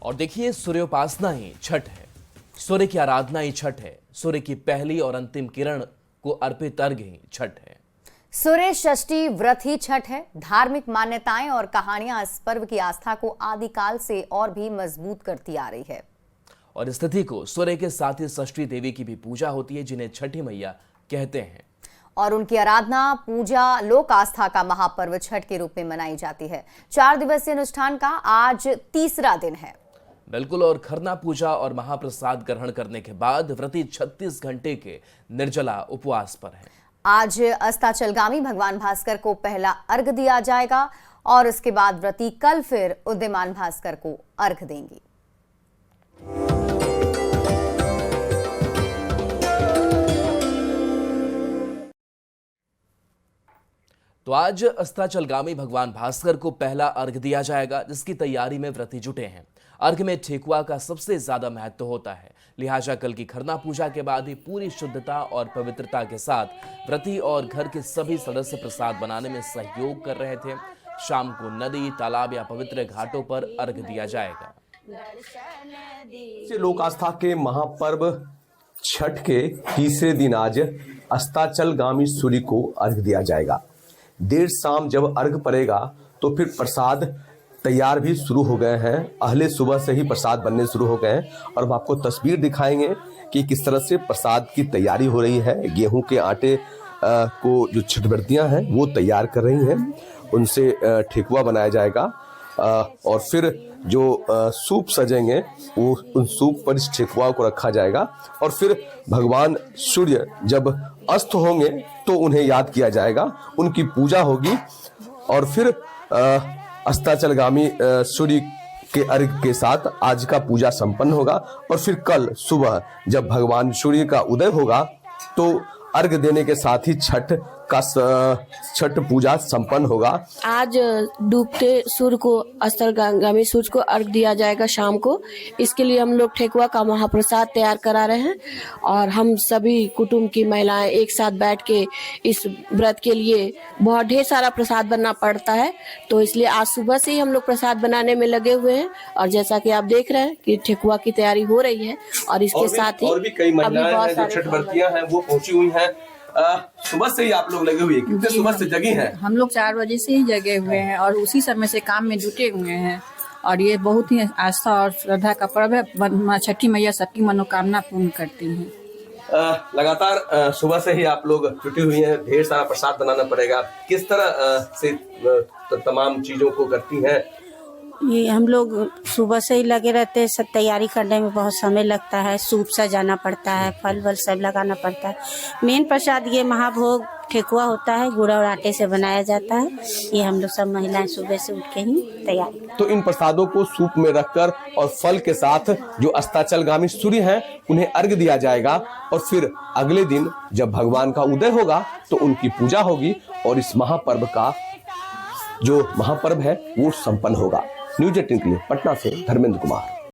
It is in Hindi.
और देखिए, सूर्योपासना ही छठ है, सूर्य की आराधना ही छठ है, सूर्य की पहली और अंतिम किरण को अर्पित अर्घ ही छठ है। सूर्य षष्ठी व्रत ही छठ है। धार्मिक मान्यताएं और कहानियां इस पर्व की आस्था को आदिकाल से और भी मजबूत करती आ रही है। और इस तिथि को सूर्य के साथ ही षष्ठी देवी की भी पूजा होती है, जिन्हें छठी मैया कहते हैं। और उनकी आराधना, पूजा, लोक आस्था का महापर्व छठ के रूप में मनाई जाती है। 4 दिवसीय अनुष्ठान का आज तीसरा दिन है। बिल्कुल। और खरना पूजा और महाप्रसाद ग्रहण करने के बाद व्रती 36 घंटे के निर्जला उपवास पर है। आज अस्ताचलगामी भगवान भास्कर को पहला अर्घ दिया जाएगा और उसके बाद व्रती कल फिर उदीयमान भास्कर को अर्घ देंगी। तो आज अस्ताचलगामी भगवान भास्कर को पहला अर्घ दिया जाएगा, जिसकी तैयारी में व्रती जुटे हैं। अर्घ में ठेकुआ का सबसे ज्यादा महत्व होता है, लिहाजा कल की खरना पूजा के बाद ही पूरी शुद्धता और पवित्रता के साथ व्रती और घर के सभी सदस्य प्रसाद बनाने में सहयोग कर रहे थे। शाम को नदी, तालाब या पवित्र घाटों पर अर्घ दिया जाएगा। लोक आस्था के महापर्व छठ के तीसरे दिन आज अस्ताचलगामी सूर्य को अर्घ दिया जाएगा। देर शाम जब अर्घ पड़ेगा तो फिर प्रसाद तैयार भी शुरू हो गए हैं। अहले सुबह से ही प्रसाद बनने शुरू हो गए हैं और हम आपको तस्वीर दिखाएंगे कि किस तरह से प्रसाद की तैयारी हो रही है। गेहूं के आटे को जो छठव्रतियां हैं वो तैयार कर रही हैं, उनसे ठेकुआ बनाया जाएगा और फिर जो सूप सजेंगे वो उन सूप पर इस ठेकुआ को रखा जाएगा और फिर भगवान सूर्य जब अस्त होंगे तो उन्हें याद किया जाएगा, उनकी पूजा होगी और फिर अस्ताचलगामी सूर्य के अर्घ के साथ आज का पूजा संपन्न होगा और फिर कल सुबह जब भगवान सूर्य का उदय होगा तो अर्घ देने के साथ ही छठ पूजा संपन्न होगा। आज डूबते सूर्य को, अस्ताचलगामी सूर्य को अर्घ दिया जाएगा शाम को। इसके लिए हम लोग ठेकुआ का महाप्रसाद तैयार करा रहे हैं और हम सभी कुटुंब की महिलाएं एक साथ बैठ के इस व्रत के लिए बहुत ढेर सारा प्रसाद बनना पड़ता है, तो इसलिए आज सुबह से ही हम लोग प्रसाद बनाने में लगे हुए हैं। और जैसा कि आप देख रहे हैं कि ठेकुआ की तैयारी हो रही है और इसके साथ ही और भी कई महिलाएं हैं जो छठव्रतियां हैं वो पहुंची हुई हैं। सुबह से ही आप लोग लगे हुए हैं, कितने सुबह से जगी हैं? हम लोग 4 बजे से ही जगे हुए हैं और उसी समय से काम में जुटे हुए हैं और ये बहुत ही आस्था और श्रद्धा का पर्व है। छठी मैया सबकी मनोकामना पूर्ण करती हैं। लगातार सुबह से ही आप लोग जुटी हुई हैं, ढेर सारा प्रसाद बनाना पड़ेगा। किस तरह से तमाम चीजों को करती हैं? ये हम लोग सुबह से ही लगे रहते हैं, सब तैयारी करने में बहुत समय लगता है। सूप सजाना पड़ता है, फल वल सब लगाना पड़ता है। मेन प्रसाद ये महाभोग ठेकुआ होता है, गुड़ और आटे से बनाया जाता है। ये हम लोग सब महिलाएं सुबह से उठ के ही तैयारी। तो इन प्रसादों को सूप में रखकर और फल के साथ जो अस्ताचलगामी सूर्य हैं उन्हें अर्घ दिया जाएगा और फिर अगले दिन जब भगवान का उदय होगा तो उनकी पूजा होगी और इस महापर्व का जो महापर्व है वो संपन्न होगा। न्यूज़ 18 के लिए पटना से धर्मेंद्र कुमार।